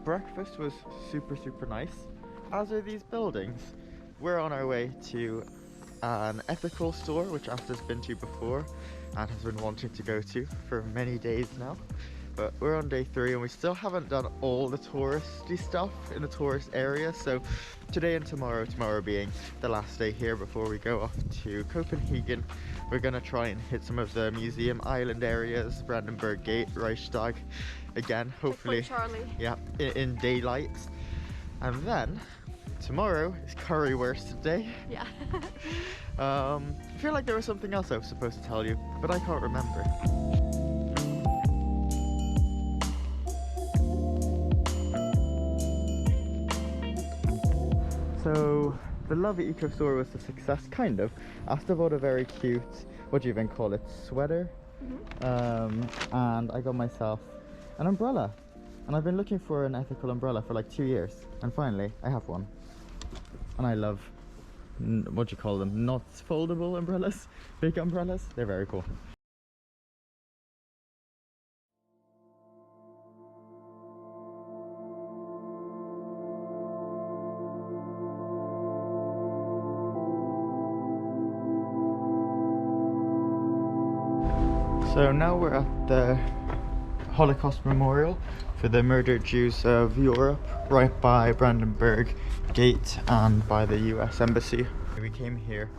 breakfast was super nice, as are these buildings. We're on our way to an ethical store, which Asta's been to before and has been wanting to go to for many days now. But we're on day 3 and we still haven't done all the touristy stuff in the tourist area. So today and tomorrow being the last day here before we go off to Copenhagen, we're gonna try and hit some of the museum island areas, Brandenburg Gate, REICHSTAG, again, hopefully, yeah, in daylight. And then tomorrow is currywurst day. Yeah. I feel like there was something else I was supposed to tell you, but I can't remember. So the Love Eco store was a success, kind of. Asta bought a very cute, what do you even call it, sweater? And I got myself an umbrella. And I've been looking for an ethical umbrella for like 2 years. And finally, I have one. And I love, what do you call them, not foldable umbrellas, big umbrellas. They're very cool. So now we're at the Holocaust Memorial for the murdered Jews of Europe, right by Brandenburg Gate and by the US Embassy. We came here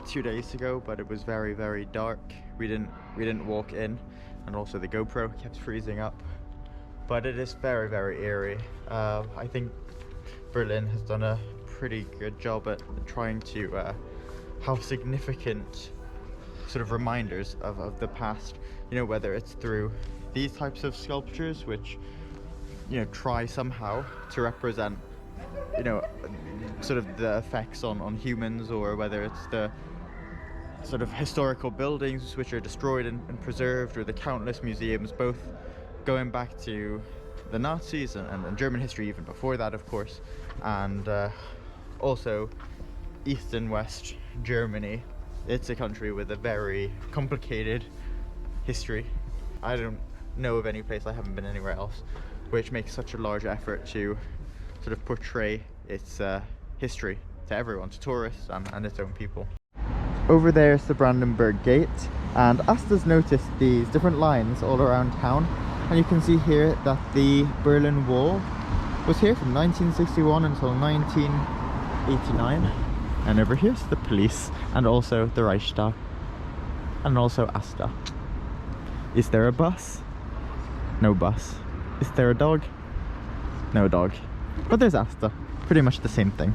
2 days ago, but it was very dark. We didn't walk in, and also the GoPro kept freezing up. But it is very eerie. I think Berlin has done a pretty good job at trying to have significant sort of reminders of the past, you know, whether it's through these types of sculptures which, you know, try somehow to represent, you know, sort of the effects on humans, or whether it's the sort of historical buildings which are destroyed and preserved, or the countless museums, both going back to the Nazis and German history even before that, of course, and also East and West Germany. It's a country with a very complicated history. I don't know of any place, I haven't been anywhere else, which makes such a large effort to sort of portray its history to everyone, to tourists and its own people. Over there is the Brandenburg Gate, and Asta's noticed these different lines all around town, and you can see here that the Berlin Wall was here from 1961 until 1989. And over here's the police, and also the Reichstag, and also Asta. Is there a bus? No bus. Is there a dog? No dog. But there's Asta. Pretty much the same thing.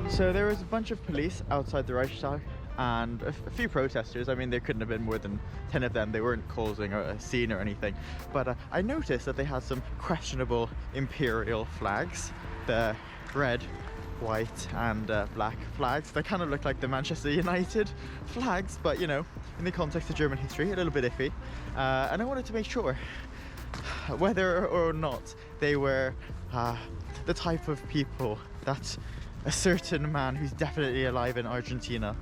So there was a bunch of police outside the Reichstag and a few protesters. I mean, there couldn't have been more than 10 of them. They weren't causing a scene or anything. But I noticed that they had some questionable imperial flags. The red, white and black flags. They kind of look like the Manchester United flags, but you know, in the context of German history, a little bit iffy. And I wanted to make sure whether or not they were the type of people that a certain man who's definitely alive in Argentina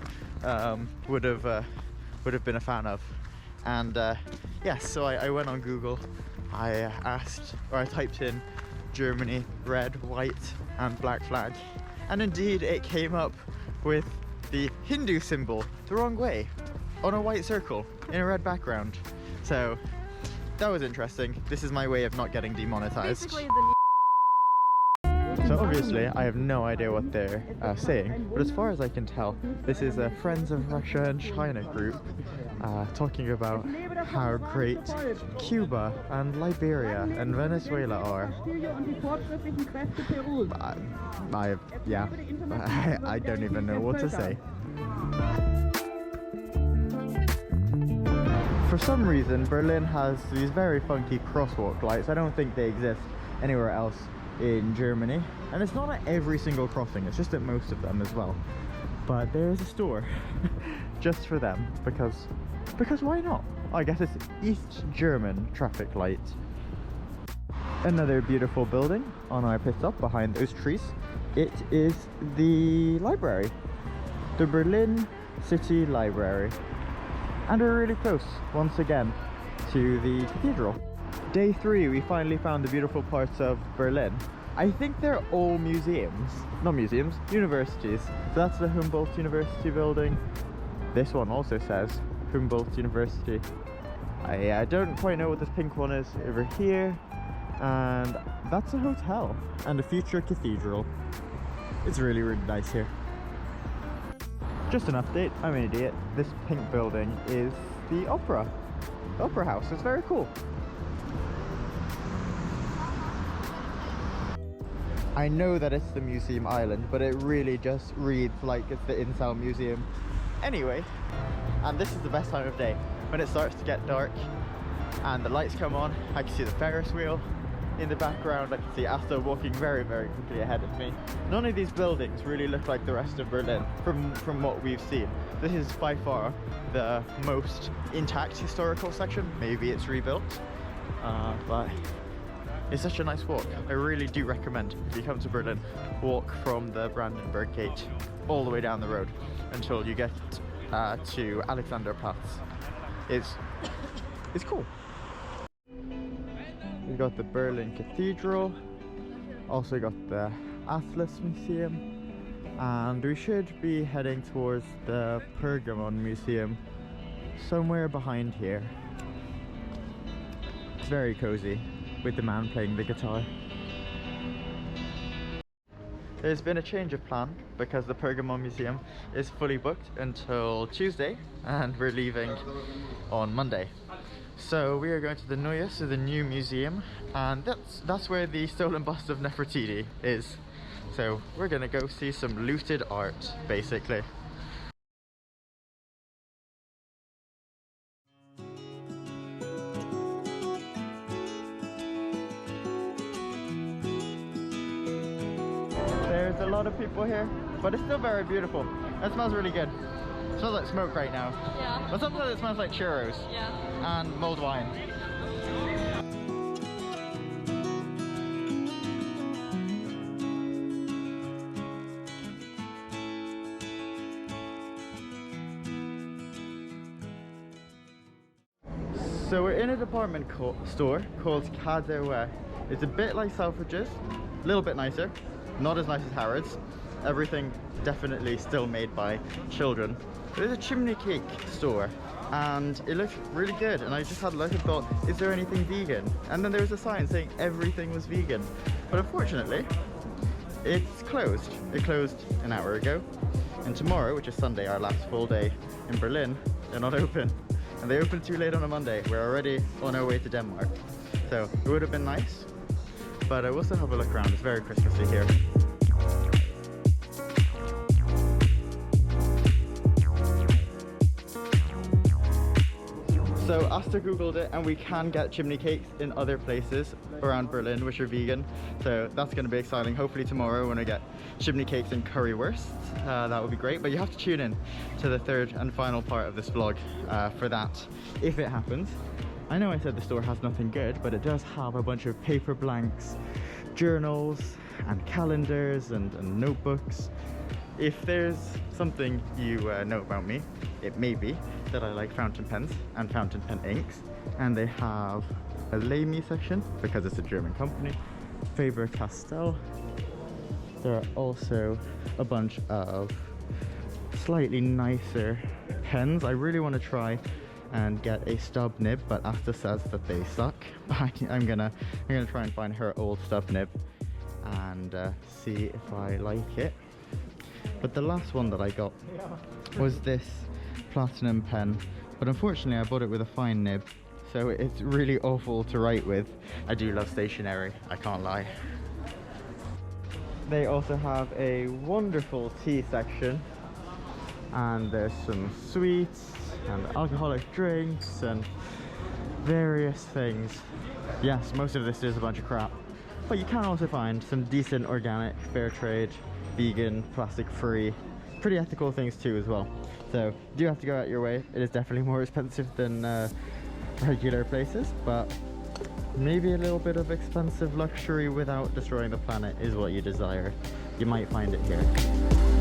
would have been a fan of. And yes, so I went on Google, I typed in Germany red, white and black flag, and indeed it came up with the Hindu symbol the wrong way on a white circle in a red background. So that was interesting. This is my way of not getting demonetized. Basically, so obviously I have no idea what they're saying, but as far as I can tell, this is a Friends of Russia and China group talking about how great Cuba and Liberia and Venezuela are. I don't even know what to say. For some reason, Berlin has these very funky crosswalk lights. I don't think they exist anywhere else in Germany, and it's not at every single crossing, it's just at most of them as well. But there's a store just for them, because why not? I guess it's East German traffic light. Another beautiful building on our pit stop behind those trees. It is the library, the Berlin City Library. And we're really close, once again, to the cathedral. Day 3, we finally found the beautiful parts of Berlin. I think they're all museums. Not museums, universities. So that's the Humboldt University building. This one also says Humboldt University. I don't quite know what this pink one is over here. And that's a hotel and a future cathedral. It's really, really nice here. Just an update, I'm an idiot. This pink building is the opera house. It's very cool. I know that it's the Museum Island, but it really just reads like it's the Insel Museum. Anyway, and this is the best time of day, when it starts to get dark and the lights come on. I can see the Ferris wheel in the background. I can see Asta walking very, very quickly ahead of me. None of these buildings really look like the rest of Berlin from what we've seen. This is by far the most intact historical section. Maybe it's rebuilt, but it's such a nice walk. I really do recommend, if you come to Berlin, walk from the Brandenburg Gate all the way down the road until you get to Alexanderplatz. It's cool. We've got the Berlin Cathedral, also got the Atlas Museum, and we should be heading towards the Pergamon Museum somewhere behind here. It's very cozy, with the man playing the guitar. There's been a change of plan because the Pergamon Museum is fully booked until Tuesday and we're leaving on Monday. So we are going to the Neues, so the new museum, and that's where the stolen bust of Nefertiti is. So we're gonna go see some looted art, basically. There's a lot of people here, but it's still very beautiful. It smells really good. It smells like smoke right now. Yeah. But sometimes it smells like churros. Yeah. And mulled wine. So we're in a department store called Kadewe. It's a bit like Selfridges, a little bit nicer, not as nice as Harrods. Everything definitely still made by children. There's a chimney cake store and it looked really good, and I just had a look and thought, is there anything vegan? And then there was a sign saying everything was vegan, but unfortunately it's closed. It closed an hour ago, and tomorrow, which is Sunday, our last full day in Berlin, they're not open, and they opened too late on a Monday. We're already on our way to Denmark, so it would have been nice, but we'll still have a look around. It's very Christmassy here. So Asta googled it, and we can get chimney cakes in other places around Berlin which are vegan, so that's going to be exciting. Hopefully tomorrow when I get chimney cakes and currywurst, that would be great. But you have to tune in to the third and final part of this vlog for that, if it happens. I know I said the store has nothing good, but it does have a bunch of paper blanks, journals and calendars and notebooks. If there's something you know about me, it may be that I like fountain pens and fountain pen inks, and they have a Lamy section because it's a German company, Faber-Castell. There are also a bunch of slightly nicer pens. I really want to try and get a stub nib, but Asta says that they suck. I'm gonna try and find her old stub nib and see if I like it. But the last one that I got was this platinum pen, but unfortunately I bought it with a fine nib, so it's really awful to write with. I do love stationery, I can't lie. They also have a wonderful tea section, and there's some sweets and alcoholic drinks and various things. Yes, most of this is a bunch of crap, but you can also find some decent organic, fair trade, vegan, plastic free, pretty ethical things too as well. So you do have to go out your way. It is definitely more expensive than regular places, but maybe a little bit of expensive luxury without destroying the planet is what you desire. You might find it here.